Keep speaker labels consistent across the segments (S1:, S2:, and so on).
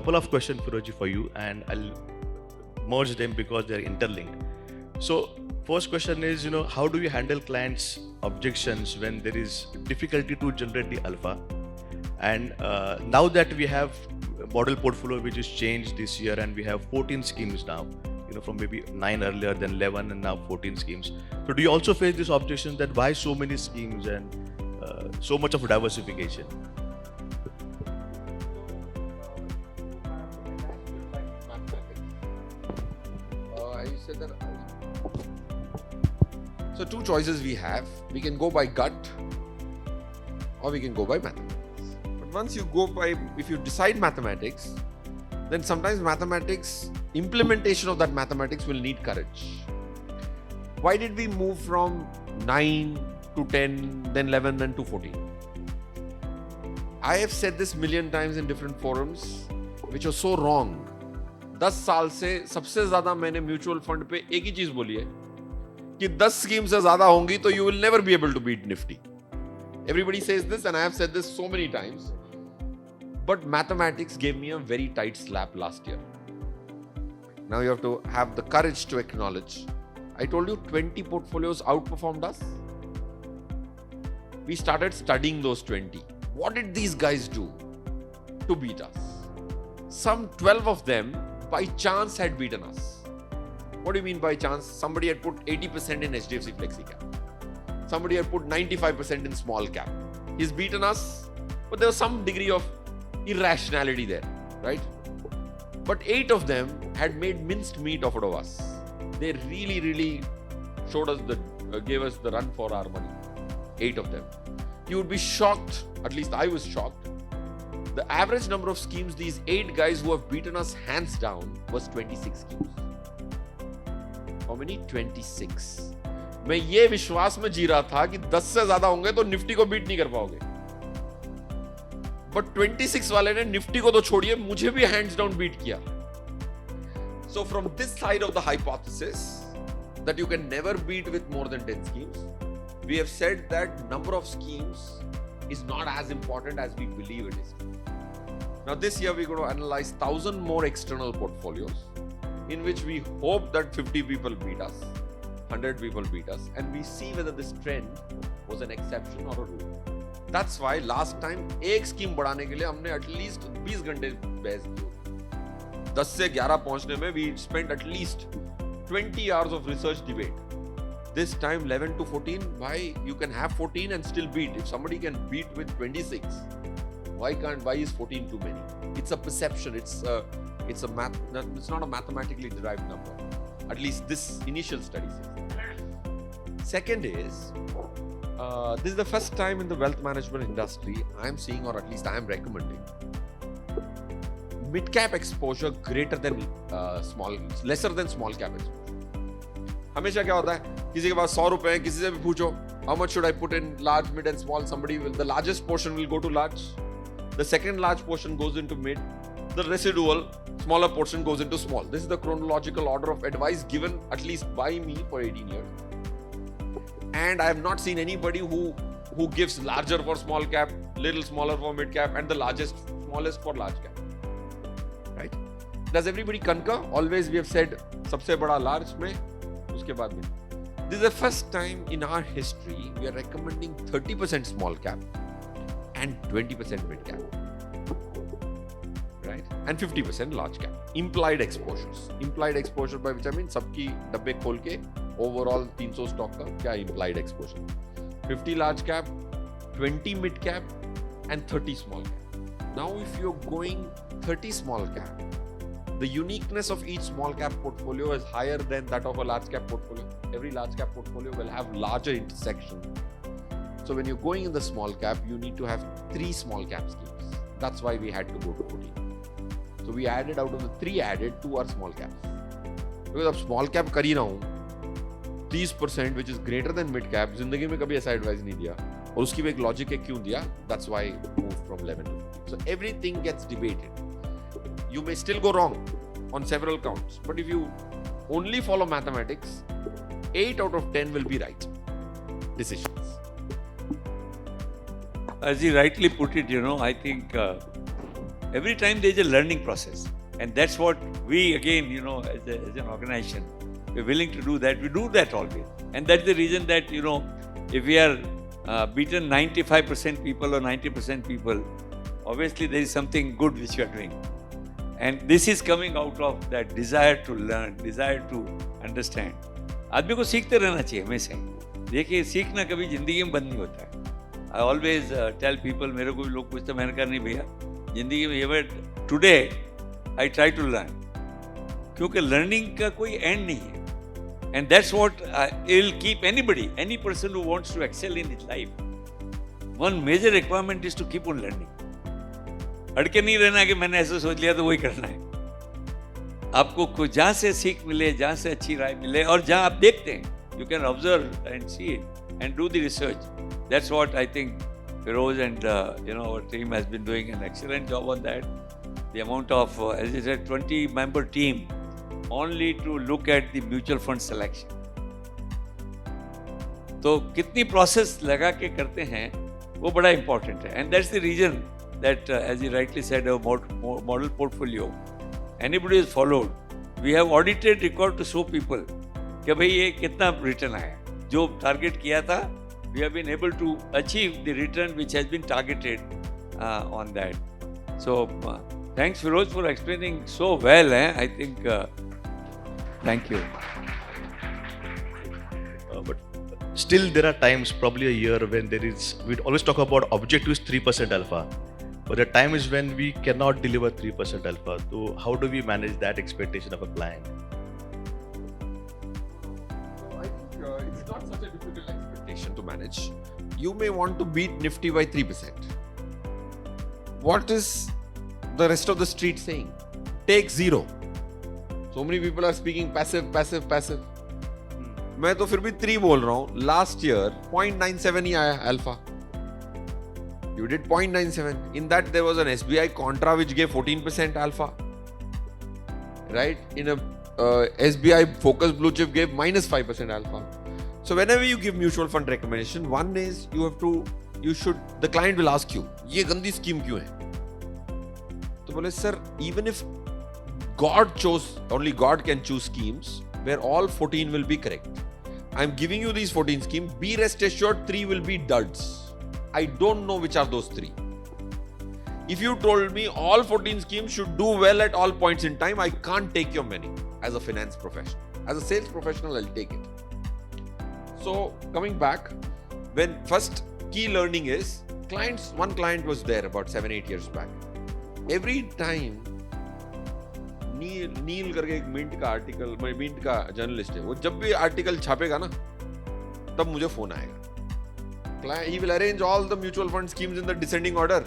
S1: couple of questions, Feroze, for you, and I'll merge them because they're interlinked. So, first question is, how do you handle clients' objections when there is difficulty to generate the alpha? And now that we have a model portfolio which is changed this year, and we have 14 schemes now, from maybe 9 earlier, then 11, and now 14 schemes. So, do you also face this objection that why so many schemes and so much of diversification?
S2: You said that. So two choices we have. We can go by gut or we can go by mathematics. But once you go by, if you decide mathematics, then sometimes mathematics, implementation of that mathematics will need courage. Why did we move from 9 to 10, then 11, then to 14? I have said this million times in different forums, which was so wrong. 10 साल से सबसे ज्यादा मैंने mutual fund पे एक ही चीज बोली है कि 10 स्कीम से ज्यादा होंगी तो you will never be able to beat Nifty. Everybody says this and I have said this so many times. But mathematics gave me a very tight slap last year. Now you have to have the courage to acknowledge. I told you 20 portfolios outperformed us. We started studying those 20. What did these guys do to beat us? Some 12 of them by chance had beaten us. What do you mean by chance? Somebody had put 80% in HDFC Flexi Cap. Somebody had put 95% in small cap. He's beaten us, but there was some degree of irrationality there, right? But 8 of them had made minced meat of us. They really showed us gave us the run for our money. 8 of them. You would be shocked, at least I was shocked. The average number of schemes these 8 guys who have beaten us hands down was 26 schemes. How many? 26. मैं ये विश्वास में जी रहा था कि 10 से ज्यादा होंगे तो निफ्टी को बीट नहीं कर पाओगे. But 26 वाले ने निफ्टी को तो छोड़िए मुझे भी hands down beat किया. So from this side of the hypothesis that you can never beat with more than 10 schemes, we have said that number of schemes is not as important as we believe it is. Now this year we're going to analyze 1,000 more external portfolios in which we hope that 50 people beat us, 100 people beat us, and we see whether this trend was an exception or a rule. That's why last time एक scheme बढ़ाने के लिए हमने at least 20 घंटे बहस की. 10 से 11 पहुंचने में we spent at least 20 hours of research debate. This time 11 to 14, why you can have 14 and still beat? If somebody can beat with 26, why is 14 too many? It's a perception. It's not a mathematically derived number. At least this initial study says. Second is, this is the first time in the wealth management industry I'm seeing, or at least I'm recommending, mid-cap exposure greater than lesser than small cap exposure. हमेशा क्या होता है, किसी के पास 100 रुपए हैं, किसी से भी पूछो, how much should I put in large, mid and small? The largest portion will go to large. The second large portion goes into mid. The residual smaller portion goes into small. This is the chronological order of advice given at least by me for 18 years. And I have not seen anybody who gives larger for small cap, little smaller for mid cap, and the smallest for large cap. Right? Does everybody concur? Always we have said, सबसे बड़ा large में, उसके बाद में. This is the first time in our history we are recommending 30% small cap and 20% mid cap. Right? And 50% large cap. Implied exposures. Implied exposure by which I mean सबकी डब्बे खोल के overall 300 stock का क्या implied exposure. 50 large cap, 20 mid cap and 30 small cap. Now if you're going 30 small cap, the uniqueness of each small cap portfolio is higher than that of a large cap portfolio. Every large cap portfolio will have larger intersection. So when you're going in the small cap, you need to have 3 small cap schemes. That's why we had to go to 14. So we added, out of the 3 added, 2 are small caps. Because अब small cap कर ही रहा हूँ, 30% which is greater than mid cap, जिंदगी में कभी ऐसा advice नहीं दिया. और उसकी भी एक logic है क्यों दिया. That's why I moved from 11 to 15. So everything gets debated. You may still go wrong on several counts, but if you only follow mathematics, 8 out of 10 will be right decisions.
S3: As you rightly put it, I think every time there is a learning process. And that's what we, again, as an organization, we're willing to do that. We do that always. And that's the reason that, if we are beaten 95% people or 90% people, obviously there is something good which we are doing. And this is coming out of that desire to learn, desire to understand. आदमी को सीखते रहना चाहिए हमेशा। देखिए, सीखना कभी जिंदगी में बंद नहीं होता है। I always tell people, मेरे को भी लोग पूछते हैं, मैंने कहा नहीं भैया, जिंदगी में ये today I try to learn, क्योंकि learning का कोई end नहीं है। And that's what will keep anybody, any person who wants to excel in his life. One major requirement is to keep on learning. अड़के नहीं रहना कि मैंने ऐसा सोच लिया तो वही करना है। आपको जहाँ से सीख मिले, जहाँ से अच्छी राय मिले, और जहाँ आप देखते हैं, you can observe and see it and do the research. That's what I think Feroze and our team has been doing an excellent job on that. The amount of, as I said, 20-member team only to look at the mutual fund selection. तो कितनी process लगा के करते हैं, वो बड़ा important है. And that's the reason that, as you rightly said, our model portfolio, anybody has followed. We have audited record to show people कि भाई ये कितना return आया. जो target किया था, we have been able to achieve the return which has been targeted on that. So, thanks Feroze for explaining so well. I think, thank you.
S1: But still there are times, probably a year, when we always talk about objectives 3% alpha. But the time is when we cannot deliver 3% alpha. So how do we manage that expectation of a client?
S2: So I think it's not such a difficult expectation to manage. You may want to beat Nifty by 3%. What is the rest of the street saying? Take 0. So many people are speaking passive. मैं तो फिर भी 3 बोल रहा हूँ. Last year 0.97 ही आया alpha. You did 0.97. In that there was an SBI contra which gave 14% alpha. Right? In a SBI focus blue chip gave -5% alpha. So whenever you give mutual fund recommendation, one is the client will ask you, ये गंदी scheme क्यों है? तो बोले, sir, even if only God can choose schemes where all 14 will be correct. I'm giving you these 14 schemes. Be rest assured 3 will be duds. I don't know which are those 3. If you told me all 14 schemes should do well at all points in time, I can't take your money as a finance professional. As a sales professional, I'll take it. So coming back, when first key learning is, one client was there about 7-8 years back. Every time नील करके एक mint का journalist है, वो जब भी article छापेगा ना, तब मुझे फोन आएगा. He will arrange all the mutual fund schemes in the descending order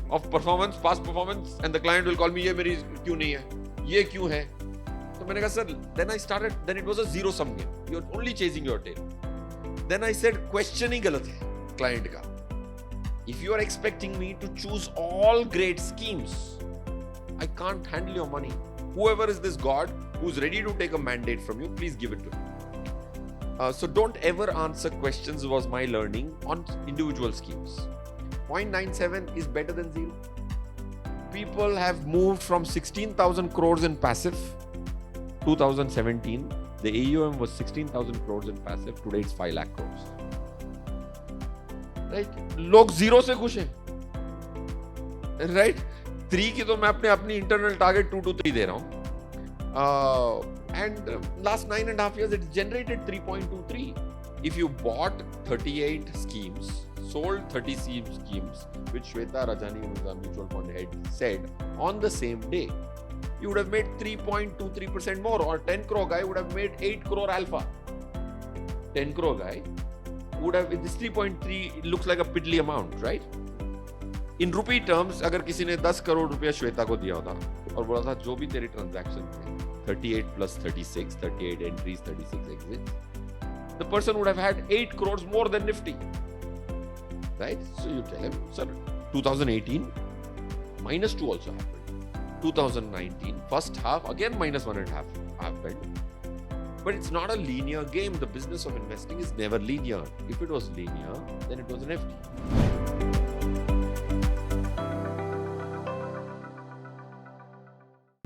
S2: of performance, past performance, and the client will call me, ये मेरी क्यों नहीं है, ये क्यों है. तो मैंने कहा, sir, then it was a zero sum game. You're only chasing your tail. Then I said, question ही गलत है client का. If you are expecting me to choose all great schemes, I can't handle your money. Whoever is this God who's ready to take a mandate from you, please give it to me. So don't ever answer questions, was my learning, on individual schemes. 0.97 is better than 0. People have moved from 16,000 crores in passive. 2017, the AUM was 16,000 crores in passive. Today it's 5 lakh crores. Right? लोग 0 से खुश हैं. Right? 3 की तो मैं अपनी internal target 2 to 3 दे रहा हूँ. And last 9.5 years, it's generated 3.23. If you bought 38 schemes, sold 30 schemes, which Shweta Rajani, who is a mutual fund head, said on the same day, you would have made 3.23% more, or 10 crore guy would have made 8 crore alpha. 10 crore guy would have, this 3.3, it looks like a piddly amount, right? In rupee terms, अगर किसी ने 10 करोड़ रुपया श्वेता को दिया होता और बोला था जो भी तेरे ट्रांजैक्शन थे, 38 plus 36, 38 entries, 36 exits, the person would have had 8 crores more than Nifty. Right? So you tell him, sir, 2018, -2 also happened. 2019, first half, again -1.5 happened. But it's not a linear game. The business of investing is never linear. If it was linear, then it was Nifty.